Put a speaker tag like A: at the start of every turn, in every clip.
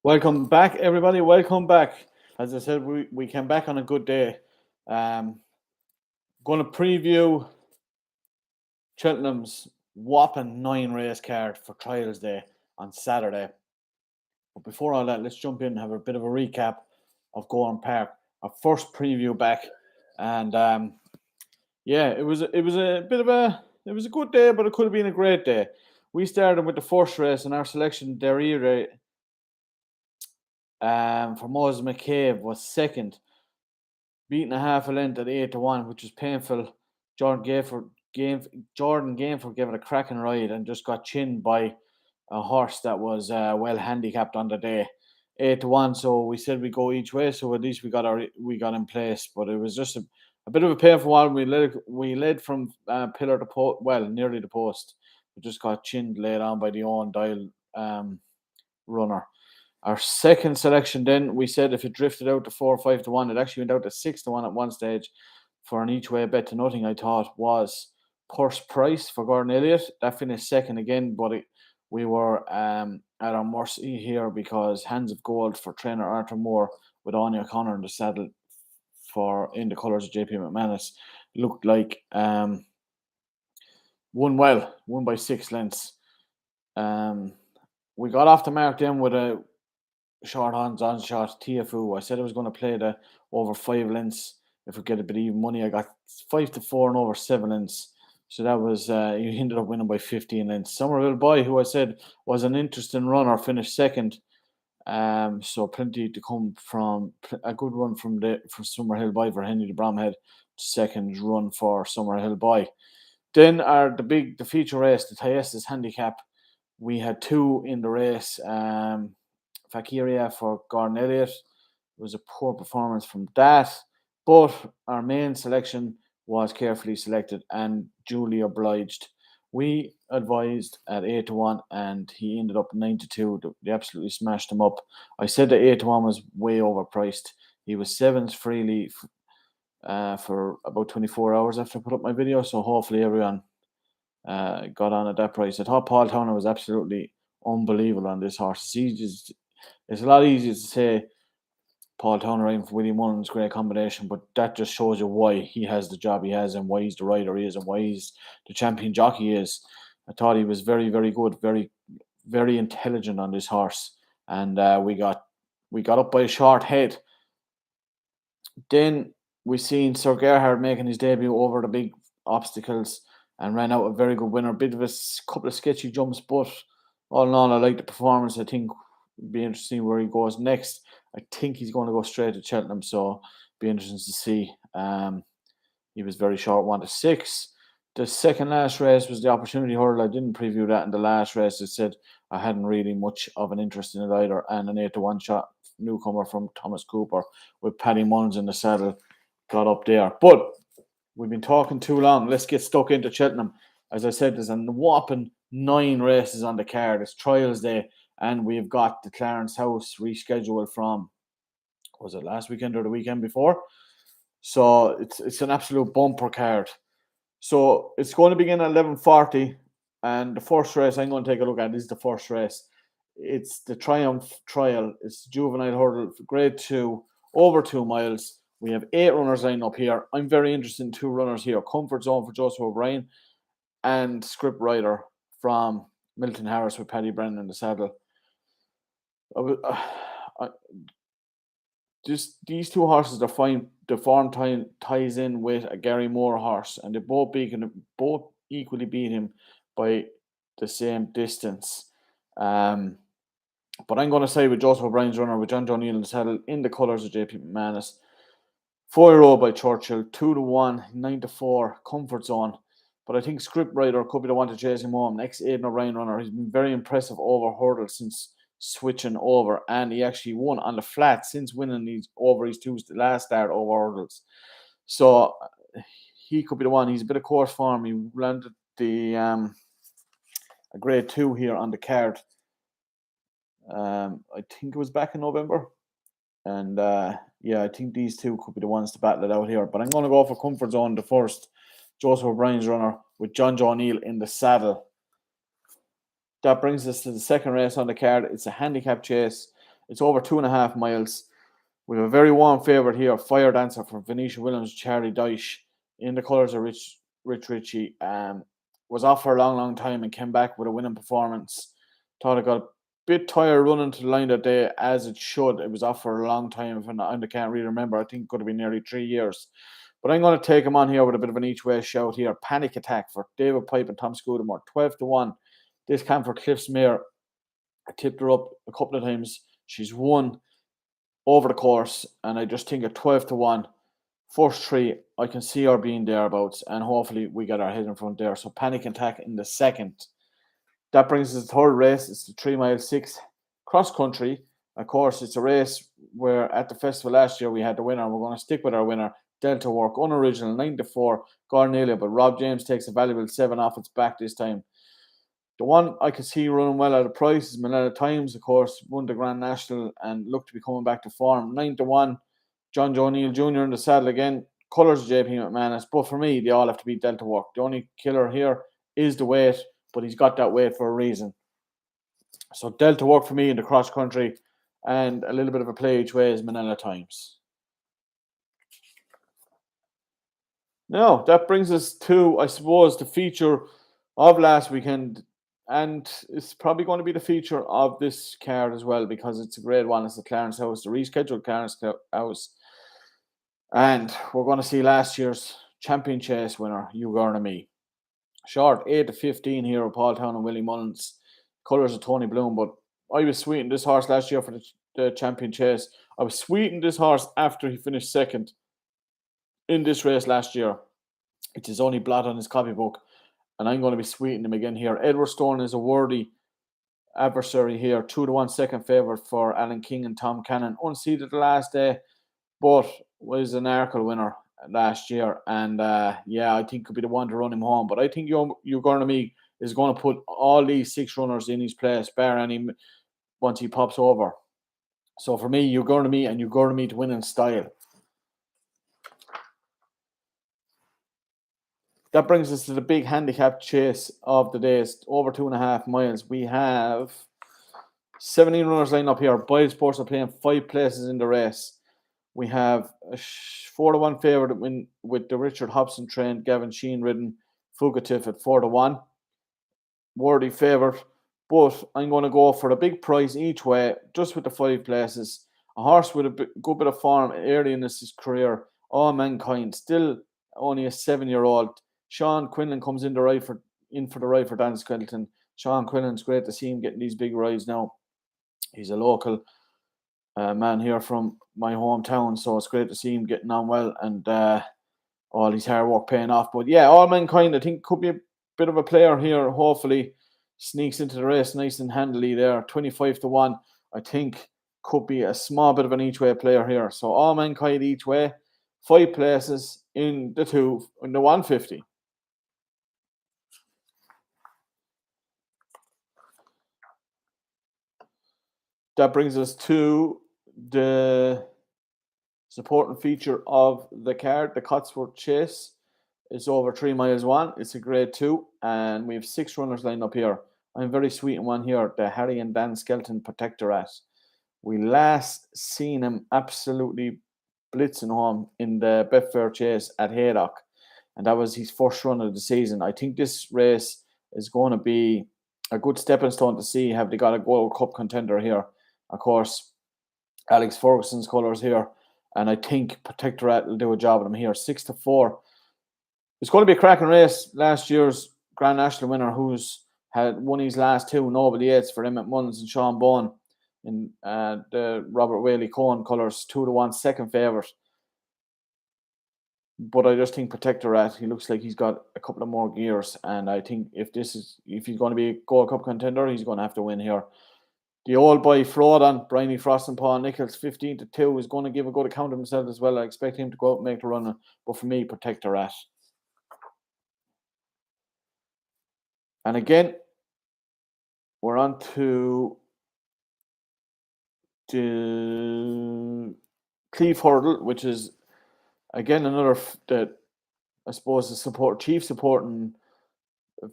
A: Welcome back, everybody. Welcome back. As I said, we came back on a good day. Um, going to preview Cheltenham's whopping 9 race card for Trials Day on Saturday. But before all that, let's jump in and have a bit of a recap of Gowran Park. Our first preview back, and yeah, it was a bit of a good day, but it could have been a great day. We started with the first race, and our selection, Derry, for Moses McCabe was second, beating a half a length at 8-1, which was painful. Jordan Gainford gave it a cracking ride and just got chinned by a horse that was well handicapped on the day. 8-1, so we said we go each way, so at least we got in place. But it was just a bit of a painful one. We led from pillar to post, well, nearly the post. We just got chinned late on by the Owen Dial runner. Our second selection, then we said if it drifted out to 4 or 5 to 1, it actually went out to 6 to 1 at one stage for an each way bet to nothing. I thought was Purse Price for Gordon Elliott. That finished second again, but we were at our mercy here because Hands of Gold for trainer Arthur Moore with Anya O'Connor in the saddle for in the colours of JP McManus looked like won by 6 lengths. We got off the mark then with a short on shot TFU. I said I was going to play the over 5 lengths if we get a bit even money. I got 5-4 and over 7 lengths. So that was you ended up winning by 15 lengths. Somerville Boy, who I said was an interesting runner, finished second. So plenty to come from a good run from Summerhill Boy for Henry de Bromhead. Second run for Summerhill Boy. Then the feature race, the Thyestes handicap. We had two in the race. Fakiria for Gordon Elliott. It was a poor performance from that, but our main selection was carefully selected and duly obliged. We advised at 8-1, and he ended up 9-2. They absolutely smashed him up. I said that 8-1 was way overpriced. He was sevens freely for about 24 hours after I put up my video, so hopefully everyone got on at that price. I thought Paul Towner was absolutely unbelievable on this horse. It's a lot easier to say Paul Towner and William Mullins great combination, but that just shows you why he has the job he has and why he's the rider he is and why he's the champion jockey he is. I thought he was very, very good, very, very intelligent on this horse, and we got up by a short head. Then we seen Sir Gerhard making his debut over the big obstacles and ran out a very good winner. Bit of a couple of sketchy jumps, but all in all, I like the performance. I think it'll be interesting where he goes next. I think he's going to go straight to Cheltenham, so be interesting to see. He was very short, 1-6. The second last race was the Opportunity Hurdle. I didn't preview that in the last race. I said I hadn't really much of an interest in it either, and an 8-1 shot newcomer from Thomas Cooper with Paddy Mullins in the saddle got up there. But we've been talking too long. Let's get stuck into Cheltenham. As I said, there's a whopping 9 races on the card. It's Trials Day, and we've got the Clarence House rescheduled from, was it last weekend or the weekend before? So it's an absolute bumper card. So it's going to begin at 11:40, and the first race I'm going to take a look at is the first race. It's the Triumph Trial. It's the Juvenile Hurdle, Grade 2, over 2 miles. We have 8 runners lined up here. I'm very interested in 2 runners here. Comfort Zone for Joseph O'Brien and Script Rider from Milton Harris with Paddy Brennan in the saddle. Just these 2 horses, the form ties in with a Gary Moore horse, and they both equally beat him by the same distance. But I'm going to say with Joseph O'Brien's runner with John O'Neill in the saddle in the colours of JP McManus. 4-year-old by Churchill, 2-1, 9-4, Comfort Zone. But I think Script Rider could be the one to chase him home. Next Aidan O'Brien runner. He's been very impressive over hurdles since switching over, and he actually won on the flat since winning his 2 last start over hurdles. So he could be the one. He's a bit of course form. He landed the a grade 2 here on the card. I think it was back in November. And I think these 2 could be the ones to battle it out here. But I'm going to go for Comfort Zone the first. Joseph O'Brien's runner with John O'Neill in the saddle. That brings us to the second race on the card. It's a handicap chase. It's over 2.5 miles. We have a very warm favourite here, Fire Dancer from Venetia Williams, Charlie Dyche, in the colours of Rich Ritchie. Was off for a long, long time and came back with a winning performance. Thought it got a bit tired running to the line that day, as it should. It was off for a long time. I can't really remember. I think it could have been nearly 3 years. But I'm going to take him on here with a bit of an each-way shout here. Panic Attack for David Pipe and Tom Scudamore, 12-1. This came for Cliffsmere. I tipped her up a couple of times. She's won over the course, and I just think at 12-1, first three, I can see her being thereabouts, and hopefully we get our head in front there. So Panic Attack in the second. That brings us to the third race. It's the 3 mile 6 cross country. Of course, it's a race where at the festival last year we had the winner, and we're going to stick with our winner. Delta Work, unoriginal, 9-4, Garnelia, but Rob James takes a valuable 7 off its back this time. The one I can see running well at a price is Manila Times, of course, won the Grand National and looked to be coming back to form. 9-1, John Joe O'Neill Jr. in the saddle again. Colours of JP McManus, but for me, they all have to be Delta Work. The only killer here is the weight, but he's got that weight for a reason. So Delta Work for me in the cross country, and a little bit of a play each way is Manila Times. Now, that brings us to, I suppose, the feature of last weekend, and it's probably going to be the feature of this card as well, because it's a great one. It's the Clarence House, the rescheduled Clarence House. And we're going to see last year's champion chase winner, Gowran Me. Short 8-15 here with Paul Town and Willie Mullins. Colours of Tony Bloom, but I was sweeting this horse last year for the champion chase. I was sweeting this horse after he finished second in this race last year. It's his only blot on his copybook, and I'm going to be sweetening him again here. Edward Stone is a worthy adversary here. 2-1 second favourite for Alan King and Tom Cannon. Unseeded the last day, but was an Arkle winner last year. And I think could be the one to run him home. But I think Gowran Me is going to put all these 6 runners in his place, bar any once he pops over. So for me, Gowran Me and Gowran Me to win in style. That brings us to the big handicap chase of the day. It's over 2.5 miles. We have 17 runners lined up here. Boyle Sports are playing 5 places in the race. We have a 4-1 favourite win with the Richard Hobson trained Gavin Sheen ridden Fugitive at 4-1. Worthy favourite. But I'm going to go for a big price each way, just with the 5 places. A horse with a good bit of form early in his career. All Mankind, still only a 7-year-old. Sean Quinlan comes in for the ride for Dan Skelton. Sean Quinlan's great to see him getting these big rides now. He's a local man here from my hometown, so it's great to see him getting on well, and all his hard work paying off. But yeah, All Mankind, I think, could be a bit of a player here. Hopefully sneaks into the race nice and handily there. 25-1, I think, could be a small bit of an each way player here. So All Mankind each way, 5 places in the 150. That brings us to the supporting feature of the card, the Cotswold Chase. It's over 3 miles 1. It's a grade 2, and we have 6 runners lined up here. I'm very sweet in one here, the Harry and Dan Skelton Protectorate. We last seen him absolutely blitzing home in the Betfair Chase at Haydock, and that was his first run of the season. I think this race is going to be a good stepping stone to see have they got a Gold Cup contender here. Of course, Alex Ferguson's colours here, and I think Protectorate will do a job of them here. 6-4. It's going to be a cracking race. Last year's Grand National winner, who's had won his last 2 Noble Yates for Emmett Mullins and Sean Bowen in the Robert Whaley Cohen colours, 2-1 second favourite. But I just think Protectorate, he looks like he's got a couple of more gears, and I think if he's going to be a Gold Cup contender, he's going to have to win here. The old boy Frodon, Bryony Frost and Paul Nichols, 15-2, is going to give a good account of himself as well. I expect him to go out and make the run, but for me, Protectorate. And again, we're on to the Cleve Hurdle, which is again another I suppose the chief supporting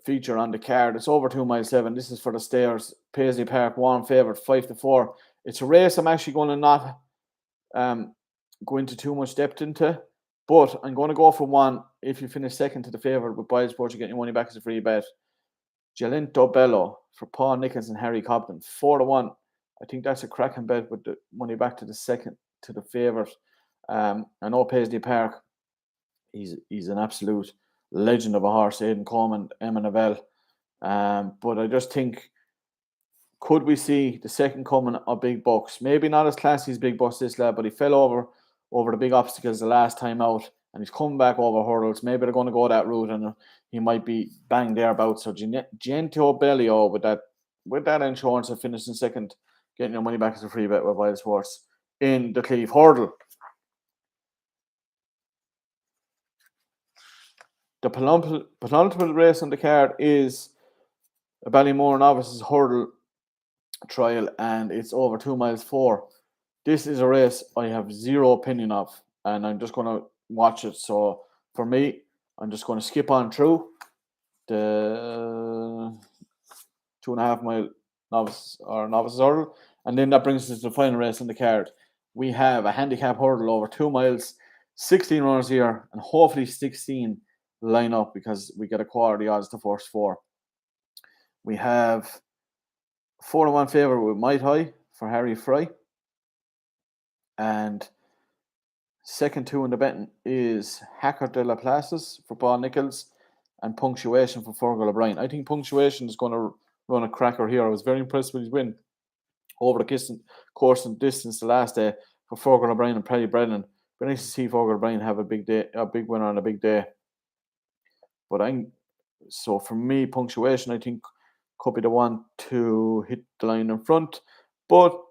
A: feature on the card. It's over 2 miles 7. This is for the stairs. Paisley Park, warm favourite, 5-4. It's a race I'm actually going to not go into too much depth into, but I'm going to go for one. If you finish second to the favourite with Biles Sport, you get your money back as a free bet. Gelento Bello for Paul Nichols and Harry Cobden, 4-1. I think that's a cracking bet with the money back to the second to the favourite. I know Paisley Park. He's an absolute legend of a horse, Aidan Coleman, Emma Novell. But I just think, could we see the second coming of Big Bucks? Maybe not as classy as Big Bucks this lad, but he fell over the big obstacles the last time out, and he's coming back over hurdles. Maybe they're going to go that route, and he might be bang thereabouts. So Gento Bellio with that insurance of finishing second, getting your money back as a free bet with Wild Sports in the Cleeve Hurdle. The penultimate race on the card is a Ballymore Novices Hurdle trial, and it's over 2 miles 4. This is a race I have zero opinion of, and I'm just going to watch it. So for me, I'm just going to skip on through the 2.5 mile novices hurdle, and then that brings us to the final race on the card. We have a handicap hurdle over 2 miles, 16 runners here, and hopefully 16 line up because we get a quarter of the odds to first 4. We have 4-1 favourite with Might High for Harry Fry. And second 2 in the betting is Hacker de la Places for Paul Nichols and Punctuation for Fergal O'Brien. I think Punctuation is going to run a cracker here. I was very impressed with his win over the course and distance the last day for Fergal O'Brien and Paddy Brennan. But nice to see Fergal O'Brien have a big winner on a big day. But so for me, Punctuation, I think, could be the one to hit the line in front. But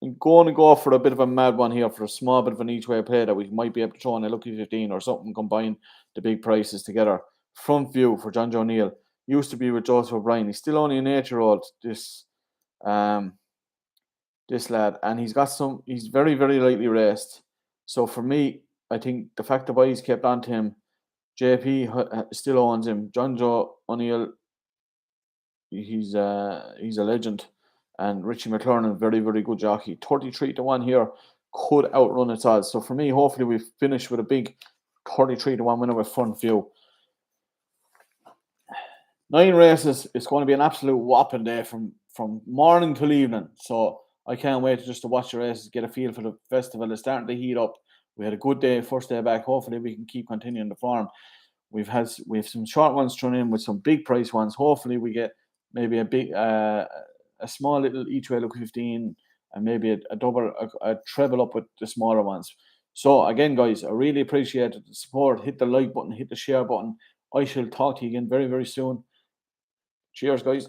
A: I'm going to go for a bit of a mad one here for a small bit of an each way play that we might be able to throw in a lucky 15 or something, combine the big prices together. Front View for John O'Neill. Used to be with Joseph O'Brien. He's still only an 8-year-old, this lad, and he's very, very lightly raced. So for me, I think the fact the boys kept on to him, JP still owns him. John Joe O'Neill, he's a legend. And Richie McLaren, very, very good jockey. 33-1 here could outrun its odds. So for me, hopefully we finish with a big 33-1 winner with Front View. 9 races. It's going to be an absolute whopping day from morning till evening. So I can't wait just to watch the races, get a feel for the festival. It's starting to heat up. We had a good day, first day back. Hopefully we can keep continuing the form. We have some short ones thrown in with some big price ones. Hopefully we get maybe a big, a small little each way look 15, and maybe a double, a treble up with the smaller ones. So again, guys, I really appreciate the support. Hit the like button, hit the share button. I shall talk to you again very, very soon. Cheers, guys.